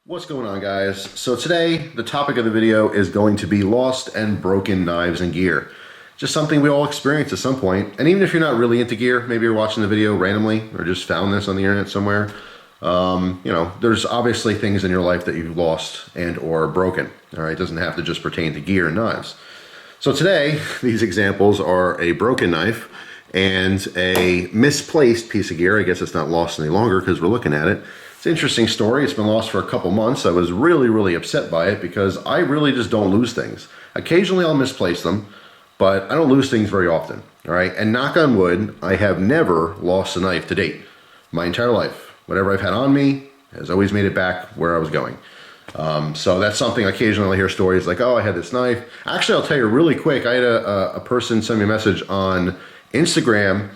What's going on, guys? So today the topic of the video is going to be lost and broken knives and gear. Just something we all experience at some point. And even if you're not really into gear, maybe you're watching the video randomly or just found this on the internet somewhere, there's obviously things in your life that you've lost and or broken. All right, it doesn't have to just pertain to gear and knives. So today these examples are a broken knife and a misplaced piece of gear. I guess it's not lost any longer because we're looking at it. It's an interesting story. It's been lost for a couple months. I was really upset by it because I really just don't lose things. Occasionally I'll misplace them, but I don't lose things very often. All right, and knock on wood, I have never lost a knife to date. My entire life, whatever I've had on me has always made it back where I was going. So that's something occasionally I hear stories like, oh, I had this knife. Actually, I'll tell you really quick. I had a person send me a message on Instagram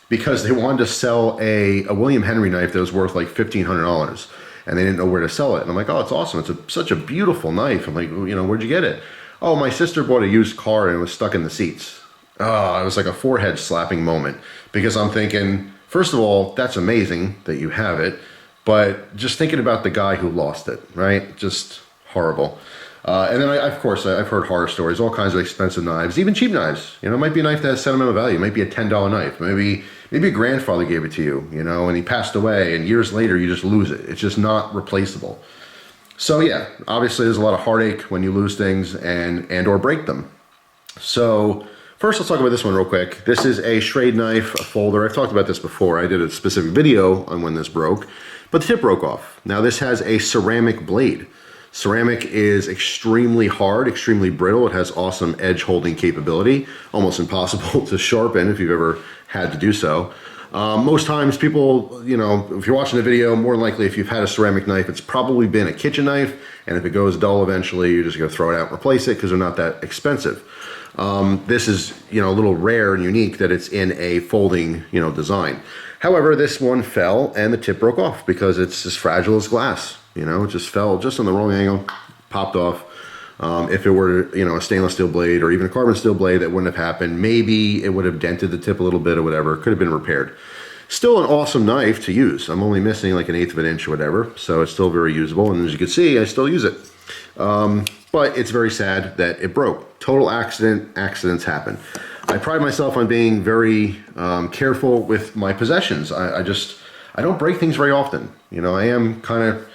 because they wanted to sell a William Henry knife that was worth like $1,500 and they didn't know where to sell it. And I'm like, oh, it's awesome. It's such a beautiful knife. I'm like, where'd you get it? Oh, my sister bought a used car and it was stuck in the seats. Oh, it was like a forehead slapping moment because I'm thinking, first of all, that's amazing that you have it, but just thinking about the guy who lost it, right? Just horrible. And then of course, I've heard horror stories, all kinds of expensive knives, even cheap knives. It might be a knife that has sentimental value. It might be a $10 knife. Maybe a grandfather gave it to you, and he passed away, and years later you just lose it. It's just not replaceable. So yeah, obviously there's a lot of heartache when you lose things and or break them. So first, let's talk about this one real quick. This is a Schrade knife, a folder. I've talked about this before. I did a specific video on when this broke, but the tip broke off. Now this has a ceramic blade. Ceramic is extremely hard, extremely brittle. It has awesome edge holding capability, almost impossible to sharpen if you've ever had to do so. Most times people, if you're watching the video, more than likely if you've had a ceramic knife, it's probably been a kitchen knife, and if it goes dull eventually, you're just gonna throw it out and replace it because they're not that expensive. This is, a little rare and unique that it's in a folding, design. However, this one fell and the tip broke off because it's as fragile as glass. It just fell just on the wrong angle, popped off. If it were, a stainless steel blade or even a carbon steel blade, that wouldn't have happened. Maybe it would have dented the tip a little bit or whatever. It could have been repaired. Still an awesome knife to use. I'm only missing like 1/8 of an inch or whatever, so it's still very usable. And as you can see, I still use it. But it's very sad that it broke. Total accident. Accidents happen. I pride myself on being very careful with my possessions. I don't break things very often. I am kind of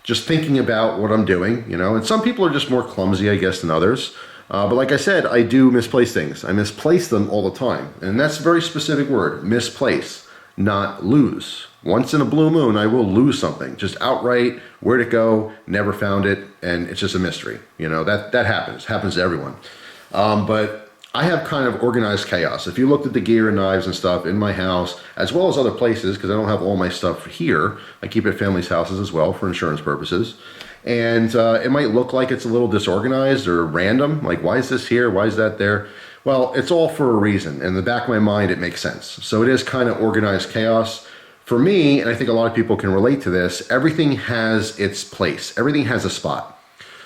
just thinking about what I'm doing, and some people are just more clumsy, I guess, than others. But like I said, I do misplace things. I misplace them all the time. And that's a very specific word, misplace, not lose. Once in a blue moon, I will lose something, just outright, where'd it go, never found it, and it's just a mystery. That happens to everyone. But I have kind of organized chaos. If you looked at the gear and knives and stuff in my house, as well as other places, because I don't have all my stuff here, I keep it at family's houses as well for insurance purposes. And it might look like it's a little disorganized or random, like why is this here, why is that there? Well, it's all for a reason. In the back of my mind, it makes sense. So it is kind of organized chaos. For me, and I think a lot of people can relate to this, everything has its place. Everything has a spot.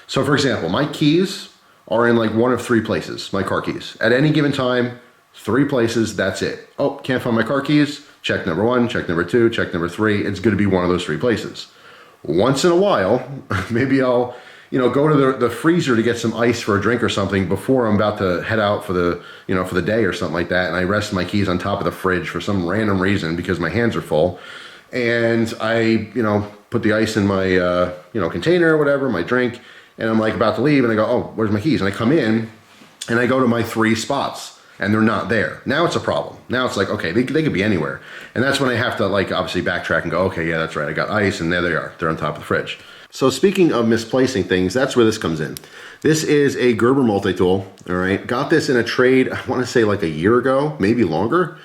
So for example, my keys are in like one of 3 places, my car keys. At any given time, 3 places, that's it. Oh, can't find my car keys? Check number 1, check number 2, check number 3. It's gonna be one of those 3 places. Once in a while, maybe I'll go to the freezer to get some ice for a drink or something before I'm about to head out for the day or something like that, and I rest my keys on top of the fridge for some random reason because my hands are full. And I, put the ice in my, container or whatever, my drink, and I'm like about to leave and I go, oh, where's my keys? And I come in and I go to my 3 spots and they're not there. Now it's a problem. Now it's like, okay, they could be anywhere. And that's when I have to obviously backtrack and go, okay, yeah, that's right. I got ice and there they are. They're on top of the fridge. So speaking of misplacing things, that's where this comes in. This is a Gerber Multitool, all right? Got this in a trade, I wanna say like a year ago, maybe longer.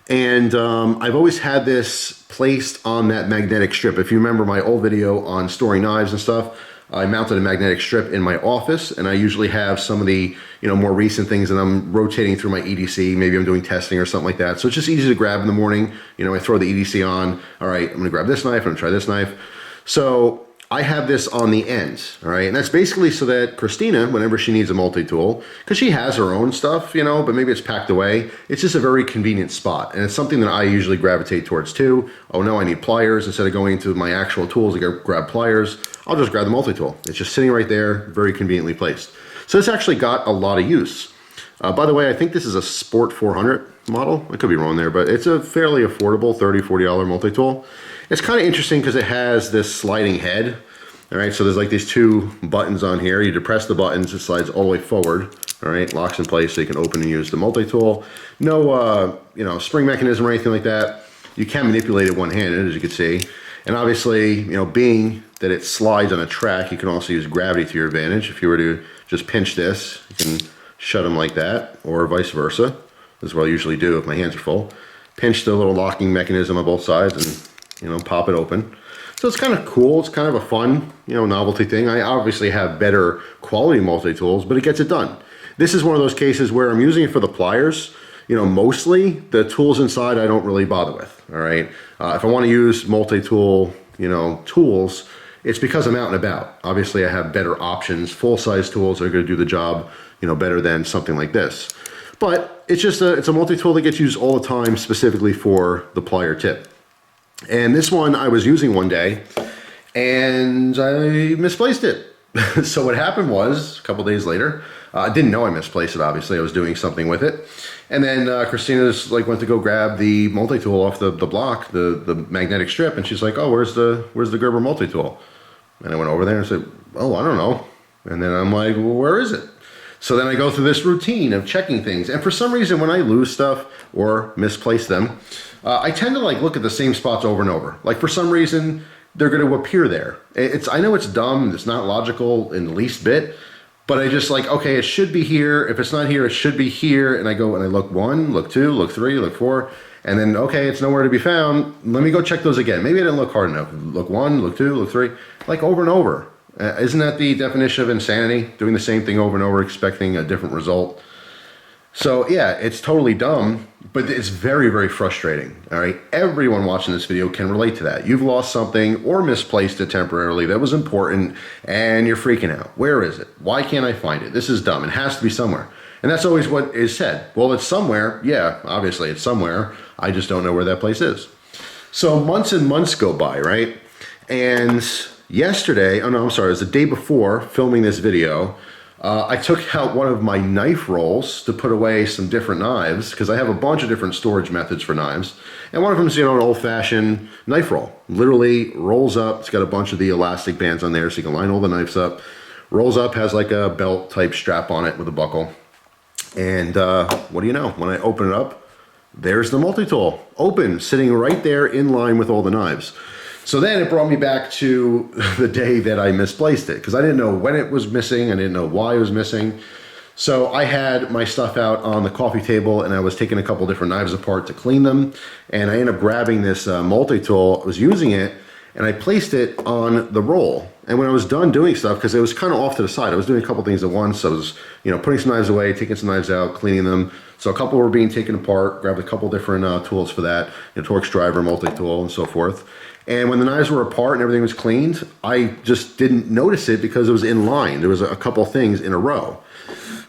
And I've always had this placed on that magnetic strip. If you remember my old video on storing knives and stuff, I mounted a magnetic strip in my office, and I usually have some of the more recent things that I'm rotating through my EDC. Maybe I'm doing testing or something like that. So it's just easy to grab in the morning. I throw the EDC on. All right, I'm gonna grab this knife, I'm gonna try this knife. So I have this on the ends, all right? And that's basically so that Christina, whenever she needs a multi-tool, because she has her own stuff, but maybe it's packed away, it's just a very convenient spot. And it's something that I usually gravitate towards too. Oh no, I need pliers. Instead of going into my actual tools to go grab pliers, I'll just grab the multi-tool. It's just sitting right there, very conveniently placed. So this actually got a lot of use. By the way, I think this is a Sport 400 model. I could be wrong there, but it's a fairly affordable $30, $40 multi-tool. It's kind of interesting because it has this sliding head. All right, so there's like these two buttons on here. You depress the buttons, it slides all the way forward. All right, locks in place so you can open and use the multi-tool. No, you know, spring mechanism or anything like that. You can manipulate it one-handed, as you can see. And obviously, you know, being that it slides on a track, you can also use gravity to your advantage. If you were to just pinch this, you can shut them like that, or vice versa. This is what I usually do if my hands are full. Pinch the little locking mechanism on both sides and, you know, pop it open. So it's kind of cool. It's kind of a fun, you know, novelty thing. I obviously have better quality multi-tools, but it gets it done. This is one of those cases where I'm using it for the pliers. You know, mostly the tools inside I don't really bother with, all right? If I want to use multi-tool, you know, tools, it's because I'm out and about. Obviously, I have better options. Full-size tools are going to do the job, you know, better than something like this. But it's just it's a multi-tool that gets used all the time, specifically for the plier tip. And this one I was using one day, and I misplaced it. So what happened was, a couple days later, I didn't know I misplaced it, obviously. I was doing something with it. And then Christina just like went to go grab the multi-tool off the block, the magnetic strip, and she's like, oh, where's the Gerber multi-tool? And I went over there and said, oh, I don't know. And then I'm like, well, where is it? So then I go through this routine of checking things. And for some reason, when I lose stuff or misplace them, I tend to like look at the same spots over and over. Like for some reason, they're going to appear there. I know it's dumb. It's not logical in the least bit. But I just like, okay, it should be here. If it's not here, it should be here. And I go and I look 1, look 2, look 3, look 4. And then, okay, it's nowhere to be found. Let me go check those again. Maybe I didn't look hard enough. Look 1, look 2, look 3. Like over and over. Isn't that the definition of insanity? Doing the same thing over and over, expecting a different result. So yeah, it's totally dumb, but it's very, very frustrating, all right? Everyone watching this video can relate to that. You've lost something or misplaced it temporarily that was important, and you're freaking out. Where is it? Why can't I find it? This is dumb. It has to be somewhere. And that's always what is said. Well, it's somewhere. Yeah, obviously it's somewhere. I just don't know where that place is. So months and months go by, right? And yesterday, oh no, I'm sorry, it was the day before filming this video, I took out one of my knife rolls to put away some different knives because I have a bunch of different storage methods for knives. And one of them is, you know, an old-fashioned knife roll. Literally rolls up. It's got a bunch of the elastic bands on there so you can line all the knives up. Rolls up, has like a belt type strap on it with a buckle. And what do you know? When I open it up, there's the multi-tool open, sitting right there in line with all the knives. So then it brought me back to the day that I misplaced it because I didn't know when it was missing. I didn't know why it was missing. So I had my stuff out on the coffee table and I was taking a couple different knives apart to clean them. And I ended up grabbing this multi-tool, I was using it, and I placed it on the roll. And when I was done doing stuff, because it was kind of off to the side, I was doing a couple things at once. I was, you know, putting some knives away, taking some knives out, cleaning them. So a couple were being taken apart, grabbed a couple different tools for that, you know, Torx driver, multi-tool, and so forth. And when the knives were apart and everything was cleaned, I just didn't notice it because it was in line. There was a couple things in a row.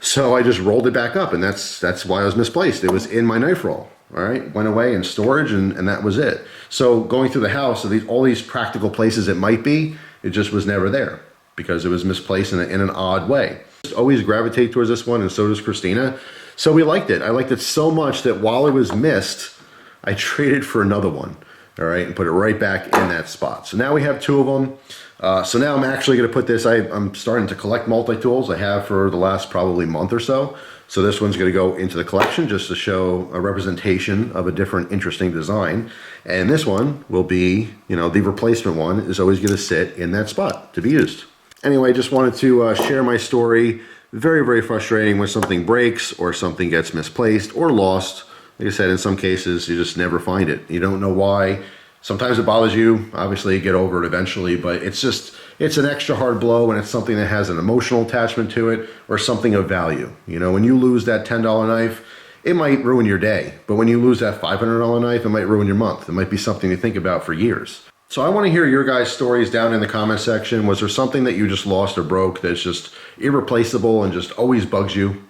So I just rolled it back up, and that's why I was misplaced. It was in my knife roll, all right? Went away in storage, and that was it. So going through the house, all these practical places it might be, it just was never there because it was misplaced in an odd way. Just always gravitate towards this one, and so does Christina. So we liked it. I liked it so much that while it was missed, I traded for another one. All right, and put it right back in that spot. So now we have 2 of them. So now I'm actually going to put this, I'm starting to collect multi-tools. I have for the last probably month or so. So this one's going to go into the collection just to show a representation of a different interesting design. And this one will be, you know, the replacement one is always going to sit in that spot to be used. Anyway, just wanted to share my story. Very, very frustrating when something breaks or something gets misplaced or lost. Like I said, in some cases, you just never find it. You don't know why. Sometimes it bothers you. Obviously, you get over it eventually, but it's an extra hard blow, and it's something that has an emotional attachment to it or something of value. You know, when you lose that $10 knife, it might ruin your day. But when you lose that $500 knife, it might ruin your month. It might be something to think about for years. So I want to hear your guys' stories down in the comment section. Was there something that you just lost or broke that's just irreplaceable and just always bugs you?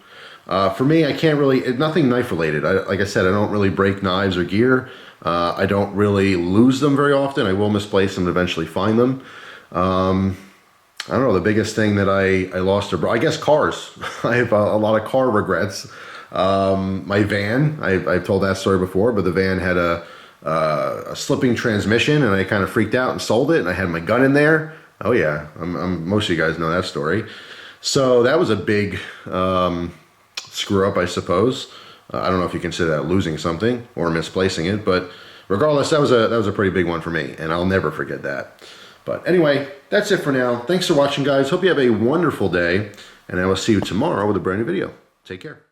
For me, I can't really, nothing knife related. Like I said, I don't really break knives or gear. I don't really lose them very often. I will misplace them and eventually find them. I don't know, the biggest thing that I lost, or I guess cars. I have a lot of car regrets. My van, I've told that story before, but the van had a slipping transmission, and I kind of freaked out and sold it, and I had my gun in there. Oh yeah, most of you guys know that story. So that was a big screw up, I suppose. I don't know if you consider that losing something or misplacing it, but regardless, that was a pretty big one for me, and I'll never forget that. But anyway, that's it for now. Thanks for watching, guys. Hope you have a wonderful day, and I will see you tomorrow with a brand new video. Take care.